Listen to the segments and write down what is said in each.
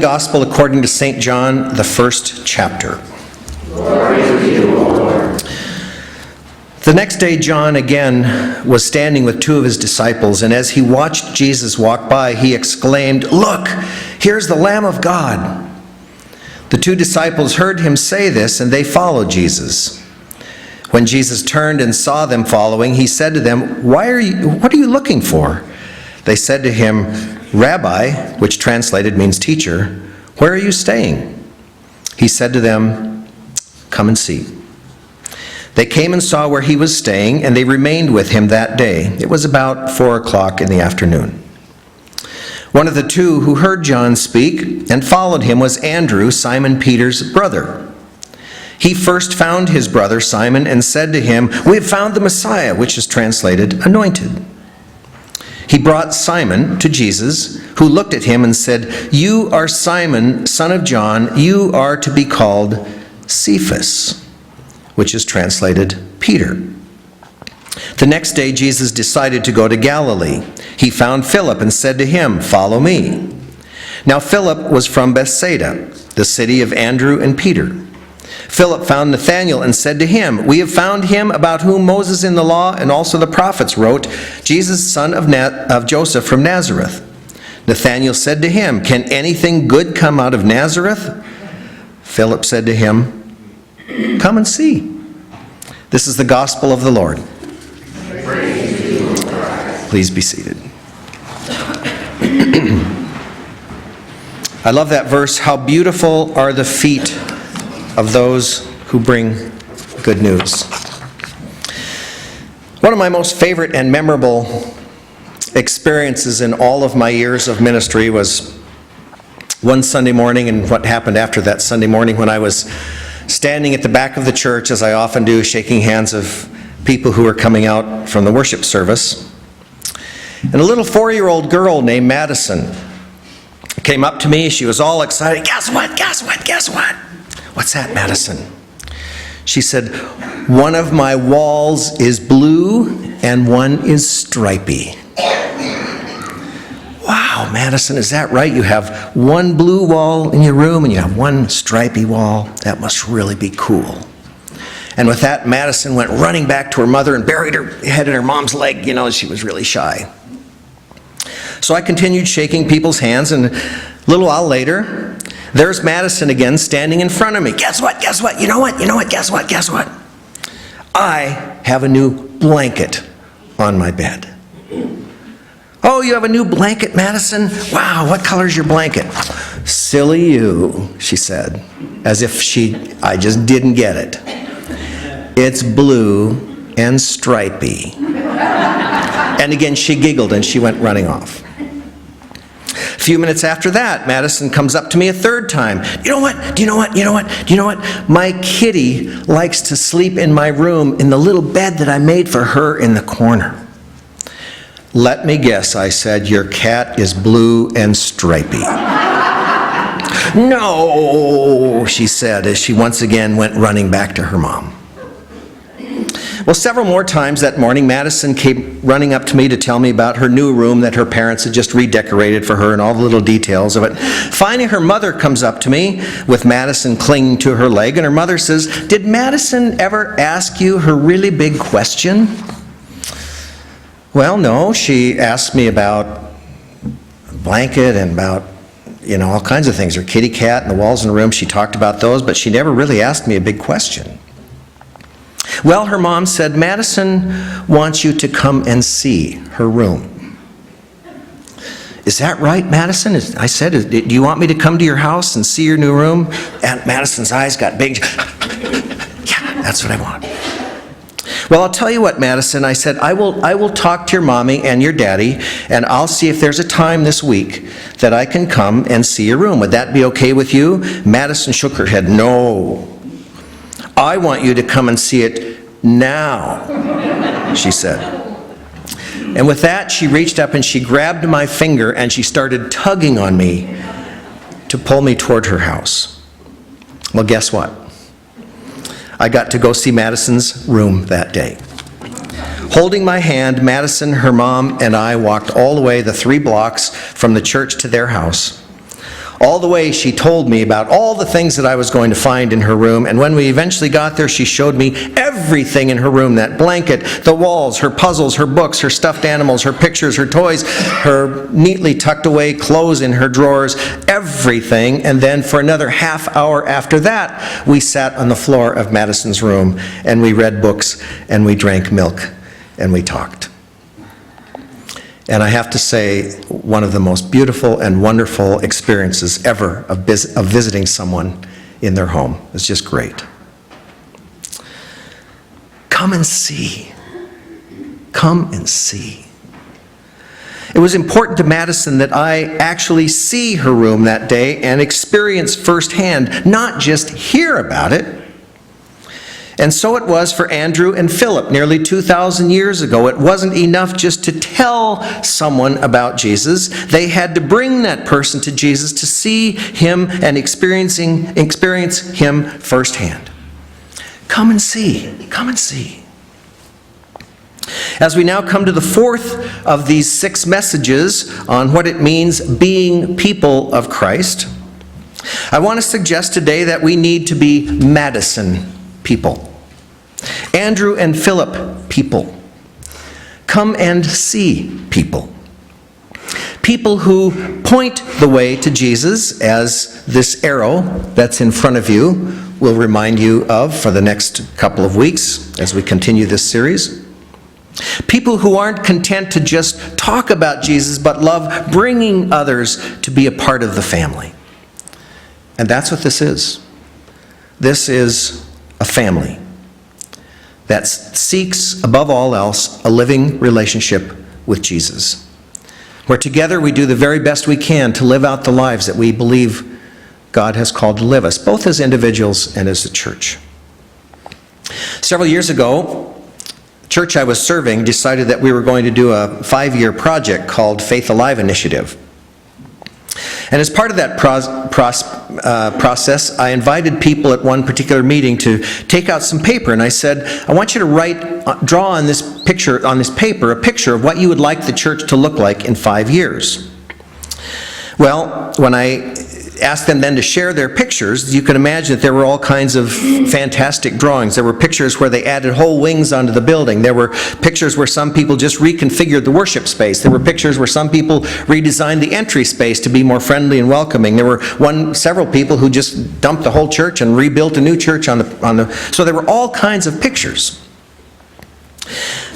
Gospel according to St. John, the first chapter. Glory to you, O Lord. The next day John again was standing with two of his disciples, and as he watched Jesus walk by, he exclaimed, "Look, here's the Lamb of God." The two disciples heard him say this, and they followed Jesus. When Jesus turned and saw them following, he said to them, what are you looking for?" They said to him, "Rabbi," which translated means teacher, "where are you staying?" He said to them, "Come and see." They came and saw where he was staying, and they remained with him that day. It was about 4:00 in the afternoon. One of the two who heard John speak and followed him was Andrew, Simon Peter's brother. He first found his brother Simon and said to him, "We have found the Messiah," which is translated anointed. He brought Simon to Jesus, who looked at him and said, "You are Simon, son of John. You are to be called Cephas," which is translated Peter. The next day Jesus decided to go to Galilee. He found Philip and said to him, "Follow me." Now Philip was from Bethsaida, the city of Andrew and Peter. Philip found Nathanael and said to him, "We have found him about whom Moses in the law and also the prophets wrote, Jesus, son of Joseph from Nazareth." Nathanael said to him, "Can anything good come out of Nazareth?" Philip said to him, "Come and see." This is the gospel of the Lord. Please be seated. I love that verse. How beautiful are the feet of those who bring good news. One of my most favorite and memorable experiences in all of my years of ministry was one Sunday morning, and what happened after that Sunday morning, when I was standing at the back of the church, as I often do, shaking hands of people who were coming out from the worship service. And a little 4-year-old girl named Madison came up to me. She was all excited. "Guess what? Guess what? Guess what?" "What's that, Madison?" She said, "One of my walls is blue and one is stripy." "Wow, Madison, is that right? You have one blue wall in your room and you have one stripy wall? That must really be cool." And with that, Madison went running back to her mother and buried her head in her mom's leg. You know, she was really shy. So I continued shaking people's hands, and a little while later, there's Madison again standing in front of me. "Guess what? Guess what? You know what? You know what? Guess what? Guess what? I have a new blanket on my bed." "Oh, you have a new blanket, Madison? Wow, what color's your blanket?" "Silly you," she said, as if I just didn't get it. "It's blue and stripy." And again, she giggled and she went running off. A few minutes after that, Madison comes up to me a third time. "You know what? Do you know what? You know what? Do you know what? My kitty likes to sleep in my room in the little bed that I made for her in the corner." "Let me guess," I said, "your cat is blue and stripy." "No," she said, as she once again went running back to her mom. Well, several more times that morning, Madison came running up to me to tell me about her new room that her parents had just redecorated for her and all the little details of it. Finally, her mother comes up to me with Madison clinging to her leg, and her mother says, "Did Madison ever ask you her really big question?" "Well, no, she asked me about a blanket and about, all kinds of things. Her kitty cat and the walls in the room, she talked about those, but she never really asked me a big question." Well, her mom said, "Madison wants you to come and see her room." "Is that right, Madison?" I said, "Do you want me to come to your house and see your new room?" And Madison's eyes got big. "Yeah, that's what I want." "Well, I'll tell you what, Madison," I said, I will talk to your mommy and your daddy, and I'll see if there's a time this week that I can come and see your room. Would that be okay with you?" Madison shook her head. "No. I want you to come and see it now," she said. And with that, she reached up and she grabbed my finger and she started tugging on me to pull me toward her house. Well, guess what? I got to go see Madison's room that day. Holding my hand, Madison, her mom, and I walked all the way the 3 blocks from the church to their house. All the way, she told me about all the things that I was going to find in her room, and when we eventually got there, she showed me everything in her room, that blanket, the walls, her puzzles, her books, her stuffed animals, her pictures, her toys, her neatly tucked away clothes in her drawers, everything. And then for another half hour after that, we sat on the floor of Madison's room, and we read books, and we drank milk, and we talked. And I have to say, one of the most beautiful and wonderful experiences ever of visiting someone in their home. It's just great. Come and see. Come and see. It was important to Madison that I actually see her room that day and experience firsthand, not just hear about it. And so it was for Andrew and Philip nearly 2,000 years ago. It wasn't enough just to tell someone about Jesus. They had to bring that person to Jesus to see him and experience him firsthand. Come and see. Come and see. As we now come to the fourth of these 6 messages on what it means being people of Christ, I want to suggest today that we need to be Madison people. Andrew and Philip people. Come and see people. People who point the way to Jesus, as this arrow that's in front of you will remind you of for the next couple of weeks as we continue this series. People who aren't content to just talk about Jesus, but love bringing others to be a part of the family. And that's what this is. This is a family that seeks, above all else, a living relationship with Jesus, where together we do the very best we can to live out the lives that we believe God has called to live us, both as individuals and as a church. Several years ago, the church I was serving decided that we were going to do a 5-year project called Faith Alive Initiative. And as part of that process, I invited people at one particular meeting to take out some paper, and I said, I want you to draw on this paper, a picture of what you would like the church to look like in 5 years. Well, when I asked them then to share their pictures, you can imagine that there were all kinds of fantastic drawings. There were pictures where they added whole wings onto the building. There were pictures where some people just reconfigured the worship space. There were pictures where some people redesigned the entry space to be more friendly and welcoming. There were several people who just dumped the whole church and rebuilt a new church so there were all kinds of pictures.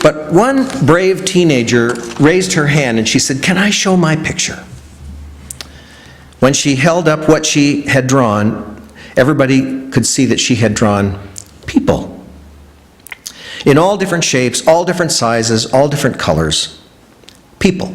But one brave teenager raised her hand and she said, "Can I show my picture?" When she held up what she had drawn, everybody could see that she had drawn people. In all different shapes, all different sizes, all different colors. People.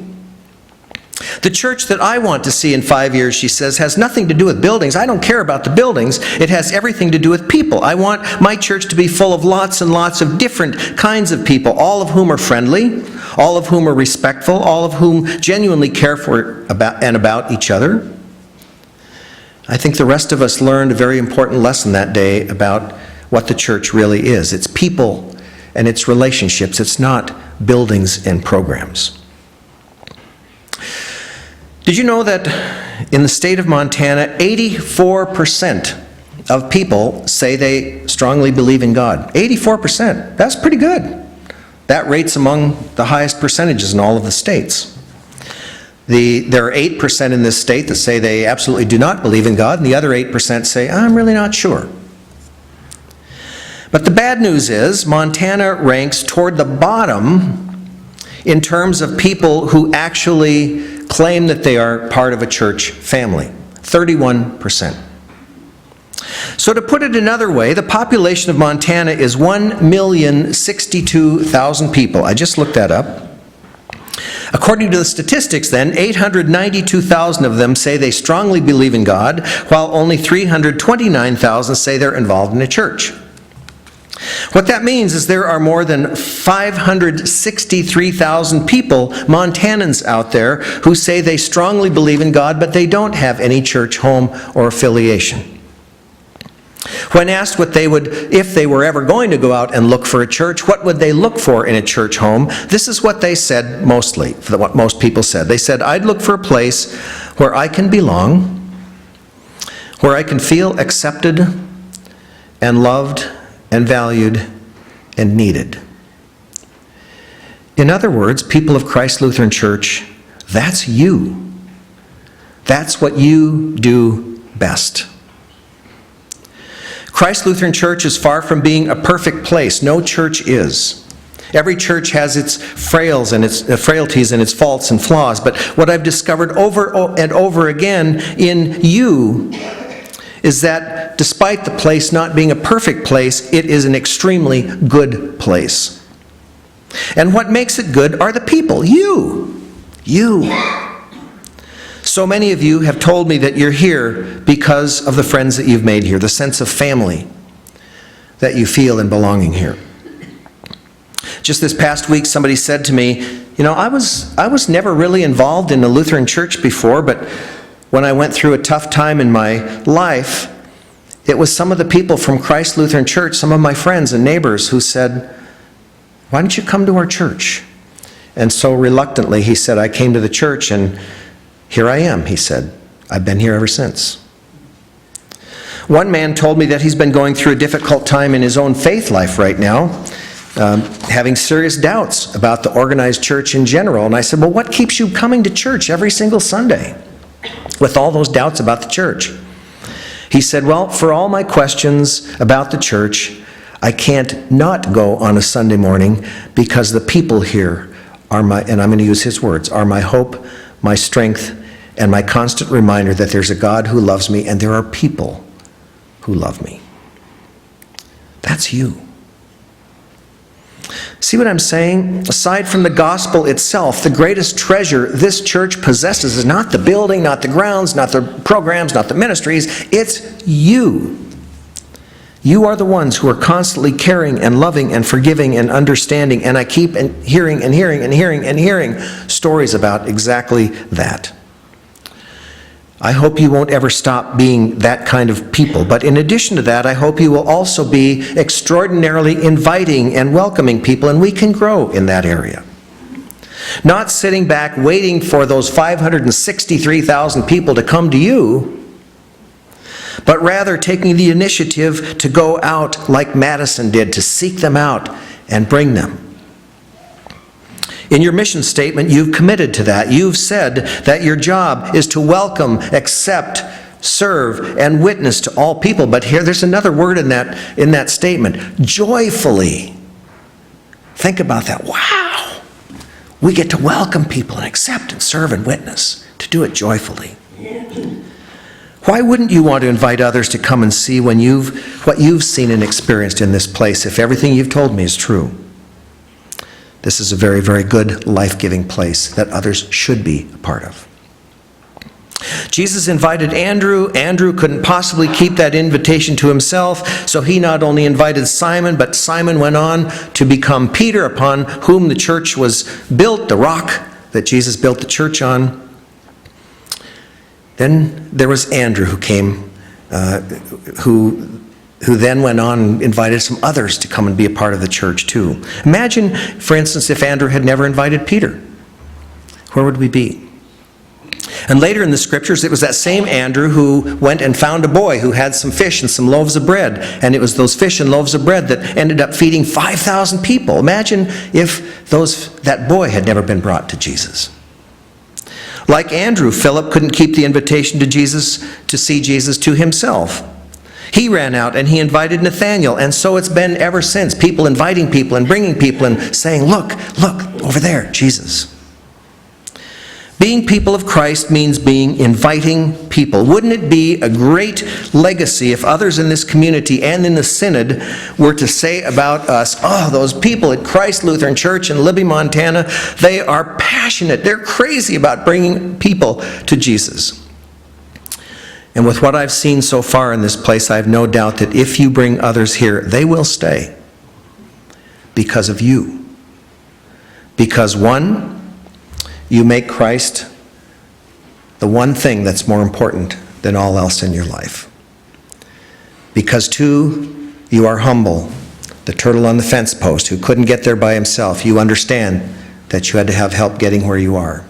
The church that I want to see in 5 years, she says, has nothing to do with buildings. I don't care about the buildings. It has everything to do with people. I want my church to be full of lots and lots of different kinds of people, all of whom are friendly, all of whom are respectful, all of whom genuinely care for about each other. I think the rest of us learned a very important lesson that day about what the church really is. It's people and it's relationships. It's not buildings and programs. Did you know that in the state of Montana, 84% of people say they strongly believe in God? 84%. That's pretty good. That rate's among the highest percentages in all of the states. There are 8% in this state that say they absolutely do not believe in God, and the other 8% say, I'm really not sure. But the bad news is Montana ranks toward the bottom in terms of people who actually claim that they are part of a church family. 31%. So to put it another way, the population of Montana is 1,062,000 people. I just looked that up. According to the statistics then, 892,000 of them say they strongly believe in God, while only 329,000 say they're involved in a church. What that means is there are more than 563,000 people, Montanans out there, who say they strongly believe in God, but they don't have any church home or affiliation. When asked what they would, if they were ever going to go out and look for a church, what would they look for in a church home? This is what they said mostly, what most people said. They said, I'd look for a place where I can belong, where I can feel accepted and loved and valued and needed. In other words, people of Christ Lutheran Church, that's you. That's what you do best. Christ Lutheran Church is far from being a perfect place. No church is. Every church has its frailties and its faults and flaws. But what I've discovered over and over again in you is that despite the place not being a perfect place, it is an extremely good place. And what makes it good are the people. You. So many of you have told me that you're here because of the friends that you've made here, the sense of family that you feel in belonging here. Just this past week, somebody said to me, I was never really involved in a Lutheran church before, but when I went through a tough time in my life, it was some of the people from Christ Lutheran Church, some of my friends and neighbors who said, "Why don't you come to our church?" And so reluctantly, he said, I came to the church, and here I am, he said. I've been here ever since. One man told me that he's been going through a difficult time in his own faith life right now, having serious doubts about the organized church in general. And I said, well, what keeps you coming to church every single Sunday with all those doubts about the church? He said, well, for all my questions about the church, I can't not go on a Sunday morning because the people here are and I'm going to use his words, are my hope, my strength, and my constant reminder that there's a God who loves me and there are people who love me. That's you. See what I'm saying? Aside from the gospel itself, the greatest treasure this church possesses is not the building, not the grounds, not the programs, not the ministries. It's you. You are the ones who are constantly caring and loving and forgiving and understanding. And I keep hearing stories about exactly that. I hope you won't ever stop being that kind of people. But in addition to that, I hope you will also be extraordinarily inviting and welcoming people, and we can grow in that area. Not sitting back waiting for those 563,000 people to come to you, but rather taking the initiative to go out like Madison did, to seek them out and bring them. In your mission statement, you've committed to that. You've said that your job is to welcome, accept, serve, and witness to all people. But here, there's another word in that statement, joyfully. Think about that. Wow! We get to welcome people and accept and serve and witness, to do it joyfully. Why wouldn't you want to invite others to come and see what you've seen and experienced in this place if everything you've told me is true? This is a very, very good, life-giving place that others should be a part of. Jesus invited Andrew. Andrew couldn't possibly keep that invitation to himself, so he not only invited Simon, but Simon went on to become Peter, upon whom the church was built, the rock that Jesus built the church on. Then there was Andrew who came, who then went on and invited some others to come and be a part of the church too. Imagine, for instance, if Andrew had never invited Peter. Where would we be? And later in the scriptures, it was that same Andrew who went and found a boy who had some fish and some loaves of bread. And it was those fish and loaves of bread that ended up feeding 5,000 people. Imagine if that boy had never been brought to Jesus. Like Andrew, Philip couldn't keep the invitation to see Jesus to himself. He ran out and he invited Nathanael, and so it's been ever since. People inviting people and bringing people and saying, look, over there, Jesus. Being people of Christ means being inviting people. Wouldn't it be a great legacy if others in this community and in the synod were to say about us, oh, those people at Christ Lutheran Church in Libby, Montana, they are passionate. They're crazy about bringing people to Jesus. And with what I've seen so far in this place, I have no doubt that if you bring others here, they will stay because of you. Because one, you make Christ the one thing that's more important than all else in your life. Because two, you are humble, the turtle on the fence post who couldn't get there by himself. You understand that you had to have help getting where you are.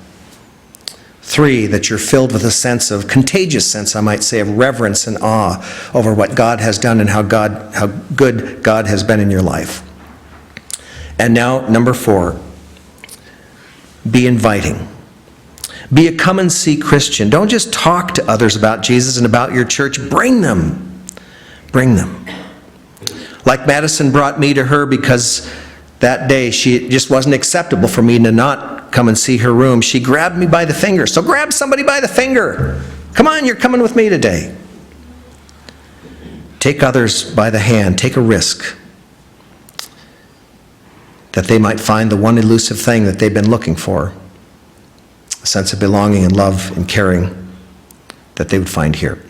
3, that you're filled with a sense of, contagious sense, I might say, of reverence and awe over what God has done and how good God has been in your life. And now, number 4, be inviting. Be a come-and-see Christian. Don't just talk to others about Jesus and about your church. Bring them. Bring them. Like Madison brought me to her because that day it just wasn't acceptable for me to not come and see her room. She grabbed me by the finger. So grab somebody by the finger. Come on, you're coming with me today. Take others by the hand. Take a risk that they might find the one elusive thing that they've been looking for. A sense of belonging and love and caring that they would find here.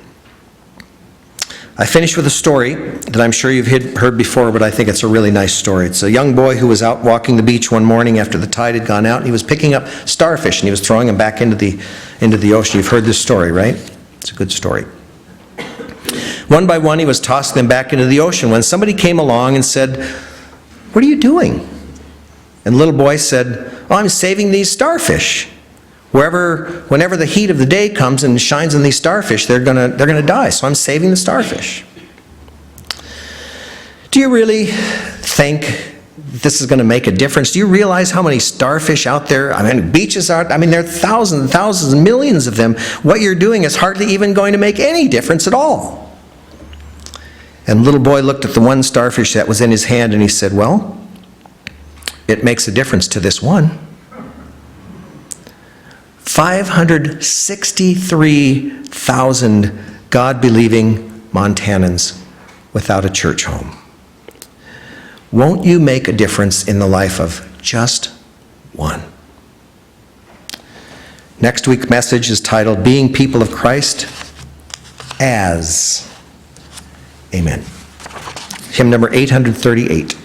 I finish with a story that I'm sure you've heard before, but I think it's a really nice story. It's a young boy who was out walking the beach one morning after the tide had gone out, and he was picking up starfish, and he was throwing them back into the ocean. You've heard this story, right? It's a good story. One by one, he was tossing them back into the ocean when somebody came along and said, "What are you doing?" And the little boy said, "Oh, I'm saving these starfish. Whenever the heat of the day comes and shines on these starfish, they're gonna die, so I'm saving the starfish." Do you really think this is going to make a difference? Do you realize how many starfish out there? Beaches are, there are thousands and thousands and millions of them. What you're doing is hardly even going to make any difference at all. And the little boy looked at the one starfish that was in his hand and he said, "Well, it makes a difference to this one." 563,000 God-believing Montanans without a church home. Won't you make a difference in the life of just one? Next week's message is titled, Being People of Christ as. Amen. Hymn number 838.